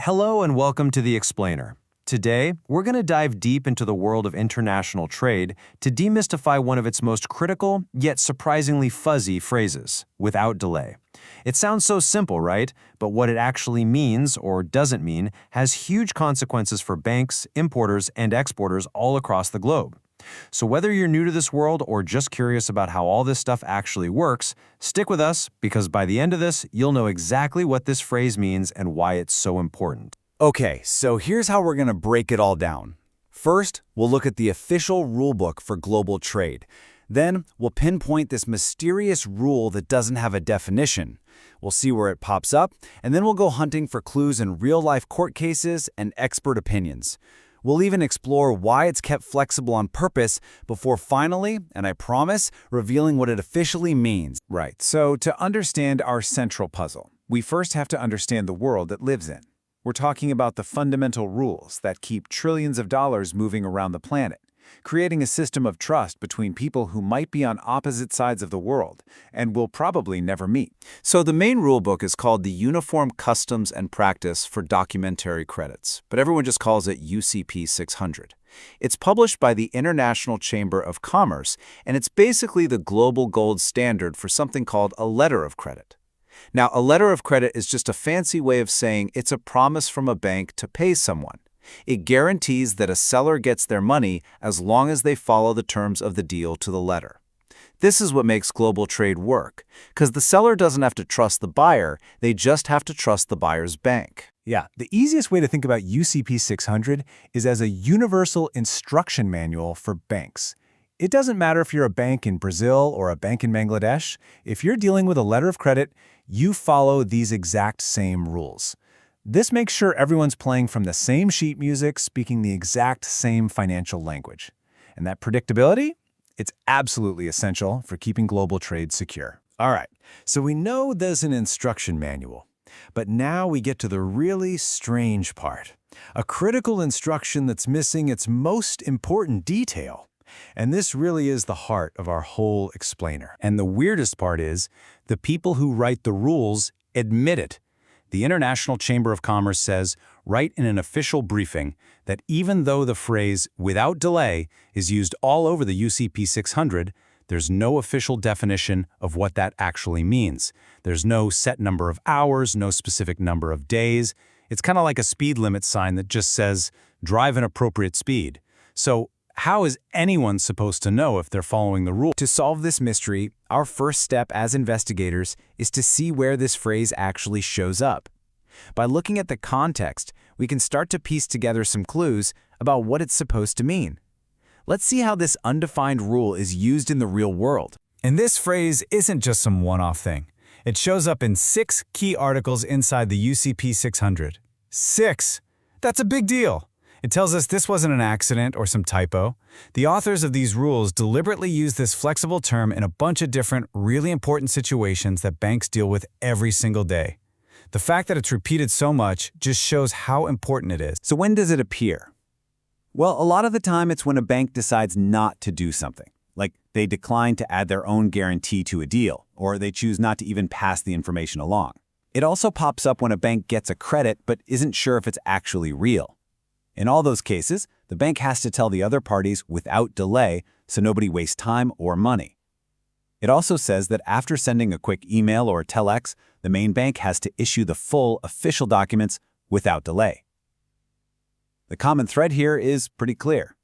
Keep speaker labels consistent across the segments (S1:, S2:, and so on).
S1: Hello and welcome to The Explainer. Today, we're going to dive deep into the world of international trade to demystify one of its most critical, yet surprisingly fuzzy phrases, without delay. It sounds so simple, right? But what it actually means, or doesn't mean, has huge consequences for banks, importers, and exporters all across the globe. So whether you're new to this world or just curious about how all this stuff actually works, stick with us because by the end of this, you'll know exactly what this phrase means and why it's so important.
S2: Okay, so here's how we're going to break it all down. First, we'll look at the official rulebook for global trade. Then, we'll pinpoint this mysterious rule that doesn't have a definition. We'll see where it pops up, and then we'll go hunting for clues in real-life court cases and expert opinions. We'll even explore why it's kept flexible on purpose before finally, and I promise, revealing what it officially means.
S3: Right, so to understand our central puzzle, we first have to understand the world it lives in. We're talking about the fundamental rules that keep trillions of dollars moving around the planet, creating a system of trust between people who might be on opposite sides of the world and will probably never meet.
S2: So the main rulebook is called the Uniform Customs and Practice for Documentary Credits, but everyone just calls it UCP 600. It's published by the International Chamber of Commerce, and it's basically the global gold standard for something called a letter of credit. Now, a letter of credit is just a fancy way of saying it's a promise from a bank to pay someone. It guarantees that a seller gets their money as long as they follow the terms of the deal to the letter. This is what makes global trade work, because the seller doesn't have to trust the buyer, they just have to trust the buyer's bank.
S3: Yeah, the easiest way to think about UCP 600 is as a universal instruction manual for banks. It doesn't matter if you're a bank in Brazil or a bank in Bangladesh. If you're dealing with a letter of credit, you follow these exact same rules. This makes sure everyone's playing from the same sheet music, speaking the exact same financial language. And that predictability? It's absolutely essential for keeping global trade secure. All right, so we know there's an instruction manual. But now we get to the really strange part. A critical instruction that's missing its most important detail. And this really is the heart of our whole explainer. And the weirdest part is, the people who write the rules admit it. The International Chamber of Commerce says, right in an official briefing, that even though the phrase "without delay" is used all over the UCP 600, there's no official definition of what that actually means. There's no set number of hours, no specific number of days. It's kind of like a speed limit sign that just says, drive an appropriate speed. So how is anyone supposed to know if they're following the rule?
S4: To solve this mystery, our first step as investigators is to see where this phrase actually shows up. By looking at the context, we can start to piece together some clues about what it's supposed to mean. Let's see how this undefined rule is used in the real world.
S3: And this phrase isn't just some one-off thing. It shows up in 6 key articles inside the UCP 600. 6! That's a big deal. It tells us this wasn't an accident or some typo. The authors of these rules deliberately use this flexible term in a bunch of different, really important situations that banks deal with every single day. The fact that it's repeated so much just shows how important it is.
S4: So when does it appear? Well, a lot of the time it's when a bank decides not to do something. Like they decline to add their own guarantee to a deal, or they choose not to even pass the information along. It also pops up when a bank gets a credit but isn't sure if it's actually real. In all those cases, the bank has to tell the other parties without delay so nobody wastes time or money. It also says that after sending a quick email or telex, the main bank has to issue the full official documents without delay. The common thread here is pretty clear.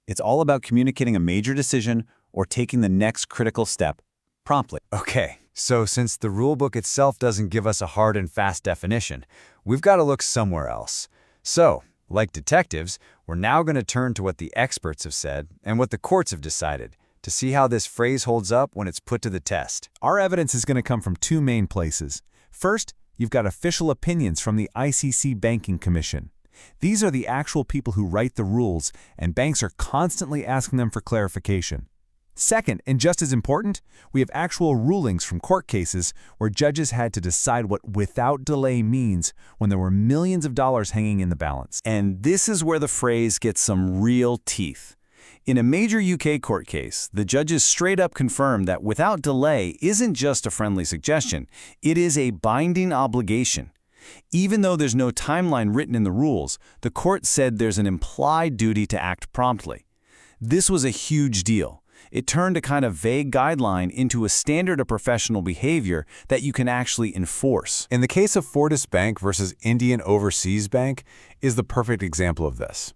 S4: It's all about communicating a major decision or taking the next critical step promptly.
S2: Okay, so since the rulebook itself doesn't give us a hard and fast definition, we've got to look somewhere else. So, like detectives, we're now going to turn to what the experts have said and what the courts have decided to see how this phrase holds up when it's put to the test.
S3: Our evidence is going to come from 2 main places. First, you've got official opinions from the ICC Banking Commission. These are the actual people who write the rules, and banks are constantly asking them for clarification. Second, and just as important, we have actual rulings from court cases where judges had to decide what without delay means when there were millions of dollars hanging in the balance.
S4: And this is where the phrase gets some real teeth. In a major UK court case, the judges straight up confirmed that without delay isn't just a friendly suggestion, it is a binding obligation. Even though there's no timeline written in the rules, the court said there's an implied duty to act promptly. This was a huge deal. It turned a kind of vague guideline into a standard of professional behavior that you can actually enforce.
S3: In the case of Fortis Bank versus Indian Overseas Bank is the perfect example of this.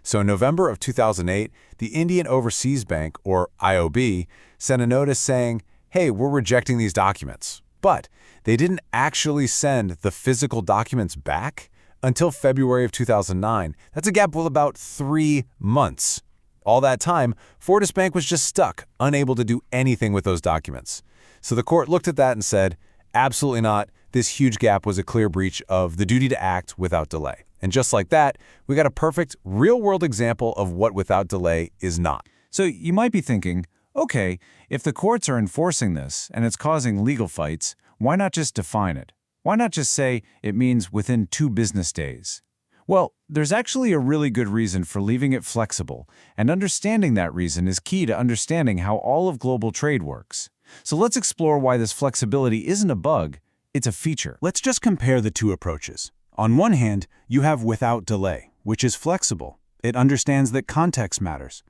S3: So in November of 2008, the Indian Overseas Bank, or IOB, sent a notice saying, hey, we're rejecting these documents. But they didn't actually send the physical documents back until February of 2009. That's a gap of about 3 months. All that time, Fortis Bank was just stuck, unable to do anything with those documents. So the court looked at that and said, absolutely not. This huge gap was a clear breach of the duty to act without delay. And just like that, we got a perfect real-world example of what without delay is not.
S1: So you might be thinking, okay, if the courts are enforcing this and it's causing legal fights, why not just define it? Why not just say it means within 2 business days? Well, there's actually a really good reason for leaving it flexible, and understanding that reason is key to understanding how all of global trade works. So let's explore why this flexibility isn't a bug, it's a feature.
S3: Let's just compare the two approaches. On one hand, you have without delay, which is flexible. It understands that context matters.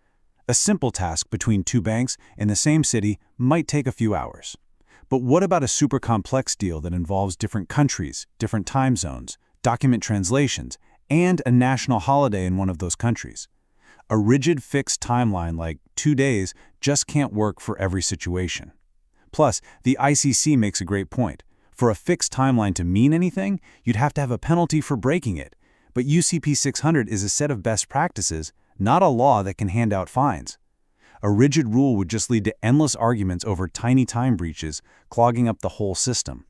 S3: A simple task between 2 banks in the same city might take a few hours. But what about a super complex deal that involves different countries, different time zones, document translations, and a national holiday in one of those countries? A rigid fixed timeline like 2 days just can't work for every situation. Plus, the ICC makes a great point. For a fixed timeline to mean anything, you'd have to have a penalty for breaking it. But UCP 600 is a set of best practices, not a law that can hand out fines. A rigid rule would just lead to endless arguments over tiny time breaches, clogging up the whole system.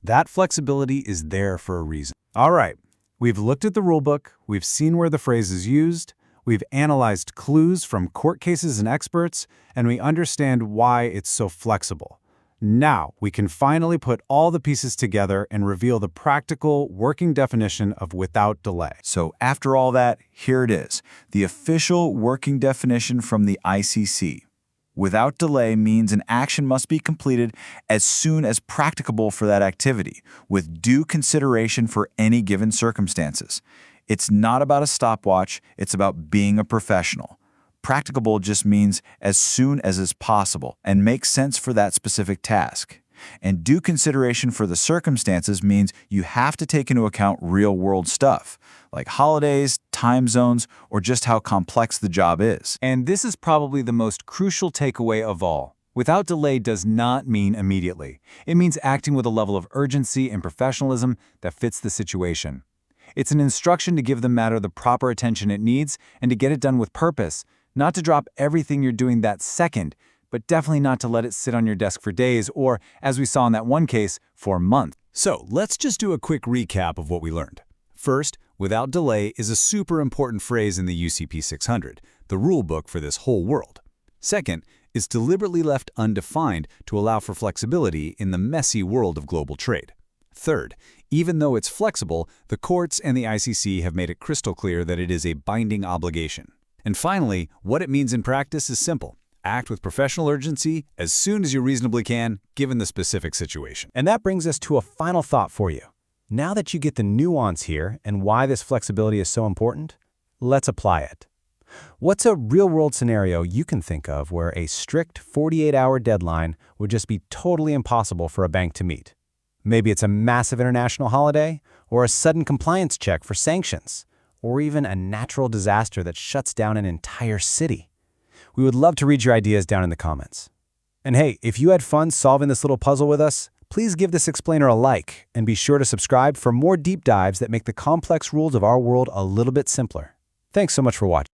S3: That flexibility is there for a reason. All right, we've looked at the rulebook, we've seen where the phrase is used, we've analyzed clues from court cases and experts, and we understand why it's so flexible. Now, we can finally put all the pieces together and reveal the practical, working definition of without delay.
S5: So after all that, here it is, the official working definition from the ICC. Without delay means an action must be completed as soon as practicable for that activity, with due consideration for any given circumstances. It's not about a stopwatch, it's about being a professional. Practicable just means as soon as is possible and makes sense for that specific task. And due consideration for the circumstances means you have to take into account real-world stuff, like holidays, time zones, or just how complex the job is.
S1: And this is probably the most crucial takeaway of all. Without delay does not mean immediately. It means acting with a level of urgency and professionalism that fits the situation. It's an instruction to give the matter the proper attention it needs and to get it done with purpose, not to drop everything you're doing that second, but definitely not to let it sit on your desk for days or, as we saw in that one case, for months.
S3: So let's just do a quick recap of what we learned. First, without delay is a super important phrase in the UCP 600, the rulebook for this whole world. Second, it's deliberately left undefined to allow for flexibility in the messy world of global trade. Third, even though it's flexible, the courts and the ICC have made it crystal clear that it is a binding obligation. And finally, what it means in practice is simple. Act with professional urgency as soon as you reasonably can, given the specific situation.
S4: And that brings us to a final thought for you. Now that you get the nuance here and why this flexibility is so important, let's apply it. What's a real-world scenario you can think of where a strict 48-hour deadline would just be totally impossible for a bank to meet? Maybe it's a massive international holiday, or a sudden compliance check for sanctions, or even a natural disaster that shuts down an entire city. We would love to read your ideas down in the comments. And hey, if you had fun solving this little puzzle with us, please give this explainer a like and be sure to subscribe for more deep dives that make the complex rules of our world a little bit simpler. Thanks so much for watching.